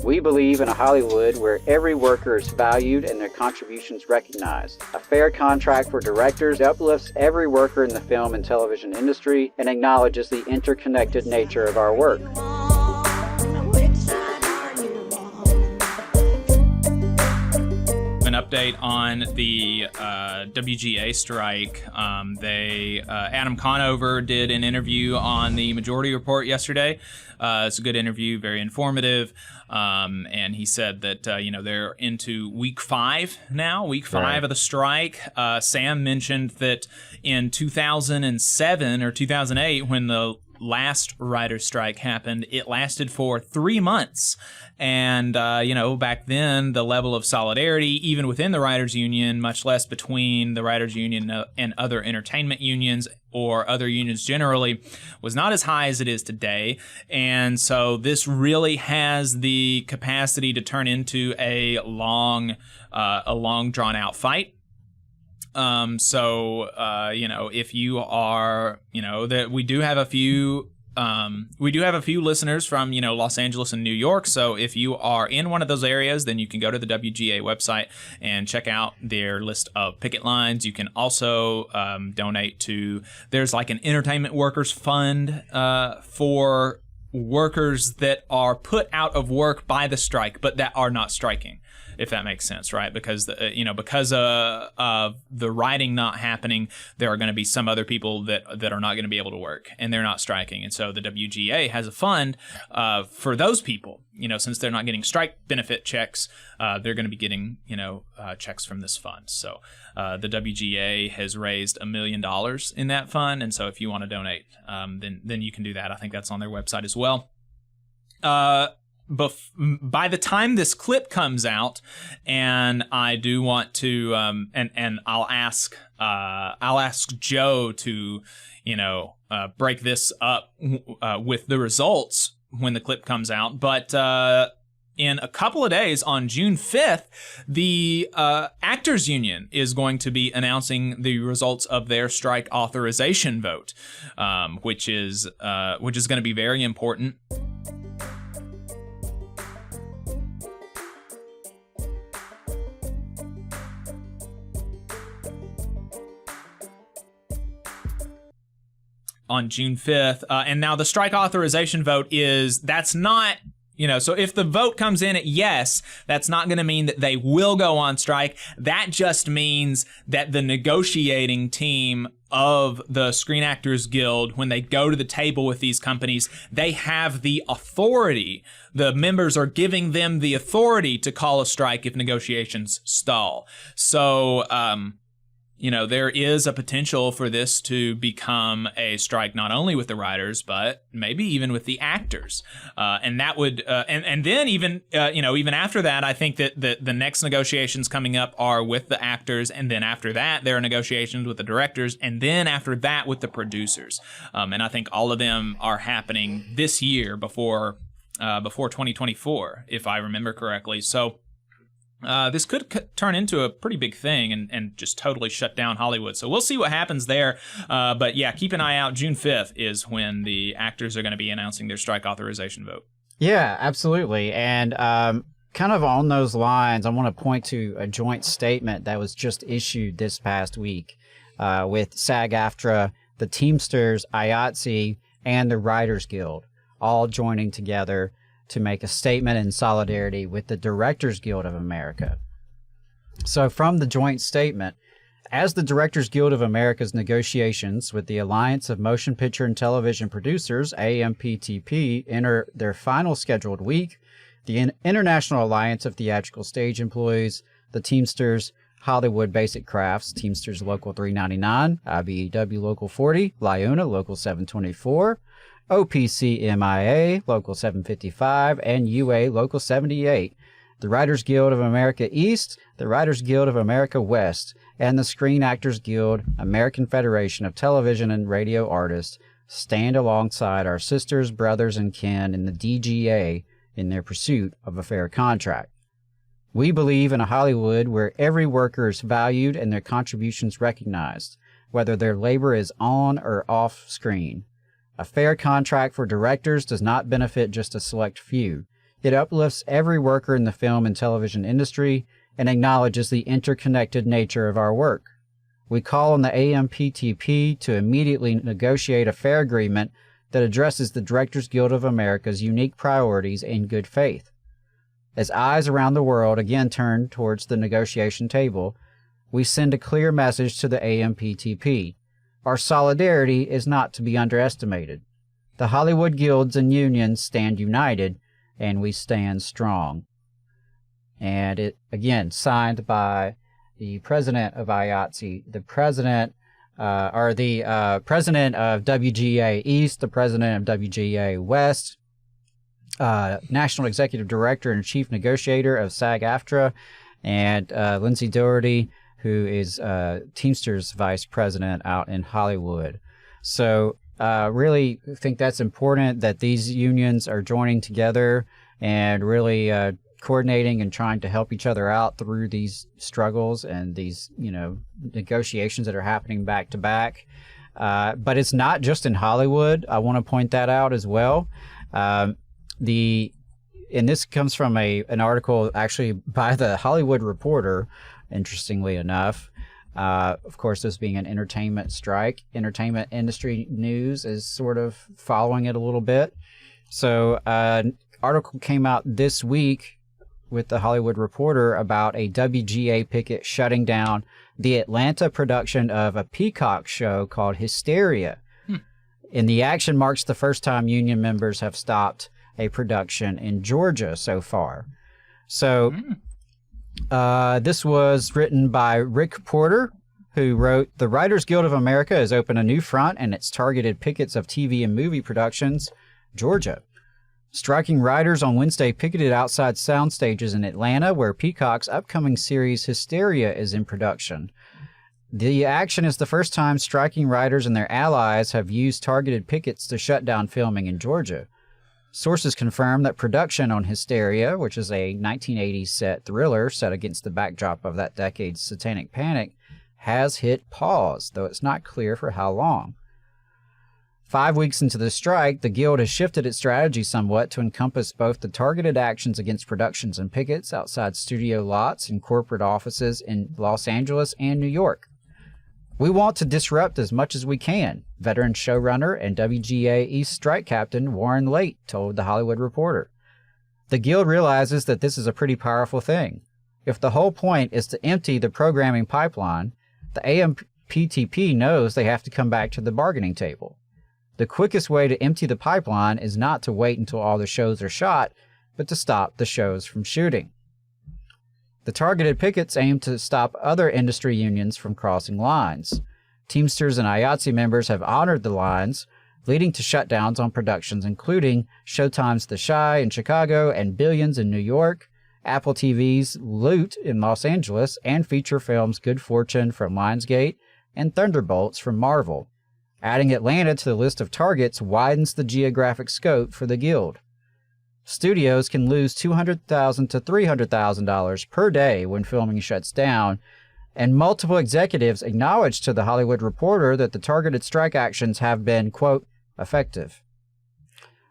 We believe in a Hollywood where every worker is valued and their contributions recognized. A fair contract for directors uplifts every worker in the film and television industry and acknowledges the interconnected nature of our work. An update on the WGA strike. Adam Conover did an interview on the Majority Report yesterday. It's a good interview, very informative. And he said that, they're into week 5 now, week 5 of the strike. Sam mentioned that in 2007 or 2008, when the last writer's strike happened, it lasted for 3 months. And, back then, the level of solidarity, even within the writers' union, much less between the writers' union and other entertainment unions or other unions generally, was not as high as it is today. And so this really has the capacity to turn into a long drawn-out fight. If you are, that we do have a few listeners from, Los Angeles and New York. So if you are in one of those areas, then you can go to the WGA website and check out their list of picket lines. You can also donate to, there's like an entertainment workers fund for workers that are put out of work by the strike, but that are not striking, if that makes sense, right? Because because of the writing not happening, there are going to be some other people that are not going to be able to work, and they're not striking. And so the WGA has a fund for those people. Since they're not getting strike benefit checks, they're going to be getting checks from this fund. So the WGA has raised $1 million in that fund, and so if you want to donate, then you can do that. I think that's on their website as well. By the time this clip comes out, and I do want to, and I'll ask Joe to, break this up with the results when the clip comes out. But in a couple of days, on June 5th, the Actors Union is going to be announcing the results of their strike authorization vote, which is going to be very important. On June 5th. And now the strike authorization vote that's not, so if the vote comes in at yes, that's not going to mean that they will go on strike. That just means that the negotiating team of the Screen Actors Guild, when they go to the table with these companies, they have the authority. The members are giving them the authority to call a strike if negotiations stall. So, there is a potential for this to become a strike not only with the writers, but maybe even with the actors. And that would, and then even after that, I think that the next negotiations coming up are with the actors. And then after that, there are negotiations with the directors. And then after that, with the producers. And I think all of them are happening this year before 2024, if I remember correctly. So, this could turn into a pretty big thing and just totally shut down Hollywood. So we'll see what happens there. But yeah, keep an eye out. June 5th is when the actors are going to be announcing their strike authorization vote. Yeah, absolutely. And kind of on those lines, I want to point to a joint statement that was just issued this past week with SAG-AFTRA, the Teamsters, IATSE, and the Writers Guild all joining together to make a statement in solidarity with the Directors Guild of America. So from the joint statement, as the Directors Guild of America's negotiations with the Alliance of Motion Picture and Television Producers, AMPTP, enter their final scheduled week, the International Alliance of Theatrical Stage Employees, the Teamsters, Hollywood Basic Crafts, Teamsters Local 399, IBEW Local 40, LIONA Local 724, OPC-MIA, Local 755, and UA, Local 78, the Writers Guild of America East, the Writers Guild of America West, and the Screen Actors Guild, American Federation of Television and Radio Artists, stand alongside our sisters, brothers, and kin in the DGA in their pursuit of a fair contract. We believe in a Hollywood where every worker is valued and their contributions recognized, whether their labor is on or off screen. A fair contract for directors does not benefit just a select few. It uplifts every worker in the film and television industry and acknowledges the interconnected nature of our work. We call on the AMPTP to immediately negotiate a fair agreement that addresses the Directors Guild of America's unique priorities in good faith. As eyes around the world again turn towards the negotiation table, we send a clear message to the AMPTP. Our solidarity is not to be underestimated. The Hollywood guilds and unions stand united, and we stand strong. And it, again, signed by the president of IATSE, the president of WGA East, the president of WGA West, National Executive Director and Chief Negotiator of SAG-AFTRA, and Lindsay Doherty, who is Teamsters Vice President out in Hollywood. So really think that's important that these unions are joining together and really coordinating and trying to help each other out through these struggles and these, negotiations that are happening back to back. But it's not just in Hollywood. I want to point that out as well. And this comes from an article actually by the Hollywood Reporter, interestingly enough. Of course, this being an entertainment strike, entertainment industry news is sort of following it a little bit. So an article came out this week with the Hollywood Reporter about a WGA picket shutting down the Atlanta production of a Peacock show called Hysteria. And the action marks the first time union members have stopped a production in Georgia so far. So this was written by Rick Porter, who wrote, "The Writers Guild of America has opened a new front and its targeted pickets of TV and movie productions, Georgia. Striking writers on Wednesday picketed outside sound stages in Atlanta, where Peacock's upcoming series Hysteria is in production. The action is the first time striking writers and their allies have used targeted pickets to shut down filming in Georgia. Sources confirm that production on Hysteria, which is a 1980s set thriller set against the backdrop of that decade's satanic panic, has hit pause, though it's not clear for how long. 5 weeks into the strike, the Guild has shifted its strategy somewhat to encompass both the targeted actions against productions and pickets outside studio lots and corporate offices in Los Angeles and New York. We want to disrupt as much as we can," veteran showrunner and WGA East strike captain Warren Late told The Hollywood Reporter. "The Guild realizes that this is a pretty powerful thing. If the whole point is to empty the programming pipeline, the AMPTP knows they have to come back to the bargaining table. The quickest way to empty the pipeline is not to wait until all the shows are shot, but to stop the shows from shooting. The targeted pickets aim to stop other industry unions from crossing lines. Teamsters and IATSE members have honored the lines, leading to shutdowns on productions including Showtime's The Chi in Chicago and Billions in New York, Apple TV's Loot in Los Angeles, and feature films Good Fortune from Lionsgate and Thunderbolts from Marvel. Adding Atlanta to the list of targets widens the geographic scope for the Guild. Studios can lose $200,000 to $300,000 per day when filming shuts down, and multiple executives acknowledged to The Hollywood Reporter that the targeted strike actions have been, quote, effective.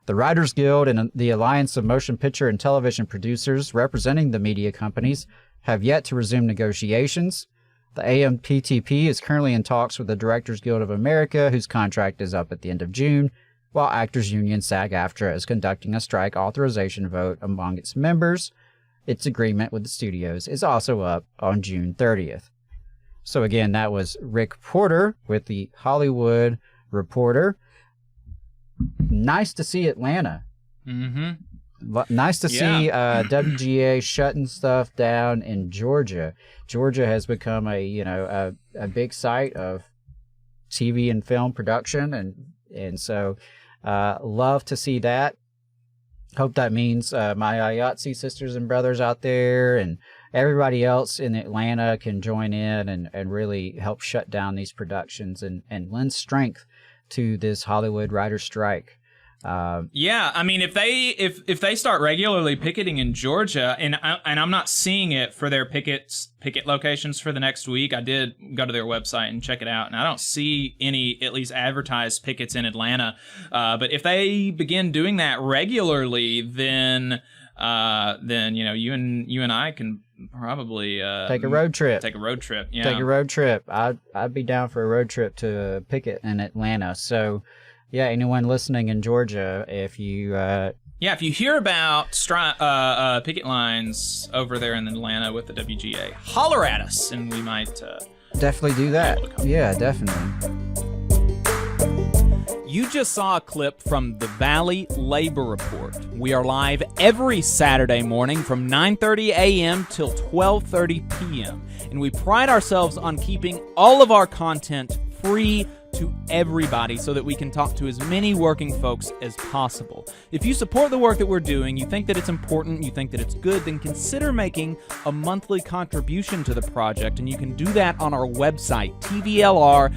The Writers Guild and the Alliance of Motion Picture and Television Producers representing the media companies have yet to resume negotiations. The AMPTP is currently in talks with the Directors Guild of America, whose contract is up at the end of June, while Actors Union SAG-AFTRA is conducting a strike authorization vote among its members. Its agreement with the studios is also up on June 30th. So again, that was Rick Porter with the Hollywood Reporter. Nice to see Atlanta. Nice to see WGA shutting stuff down in Georgia. Georgia has become a big site of TV and film production, and so love to see that. Hope that means my IATSE sisters and brothers out there and everybody else in Atlanta can join in and really help shut down these productions and lend strength to this Hollywood writer strike. Yeah, I mean, if they start regularly picketing in Georgia, and I'm not seeing it for their picket locations for the next week. I did go to their website and check it out, and I don't see any at least advertised pickets in Atlanta. But if they begin doing that regularly, then then you and I can probably take a road trip. Yeah. Take a road trip. I'd be down for a road trip to Pickett in Atlanta. So, yeah, anyone listening in Georgia, if you if you hear about picket lines over there in Atlanta with the WGA, holler at us, and we might definitely do that. Yeah, definitely. You just saw a clip from the Valley Labor Report. We are live every Saturday morning from 9:30 a.m. till 12:30 p.m. And we pride ourselves on keeping all of our content free to everybody so that we can talk to as many working folks as possible. If you support the work that we're doing, you think that it's important, you think that it's good, then consider making a monthly contribution to the project, and you can do that on our website, tvlr.fm.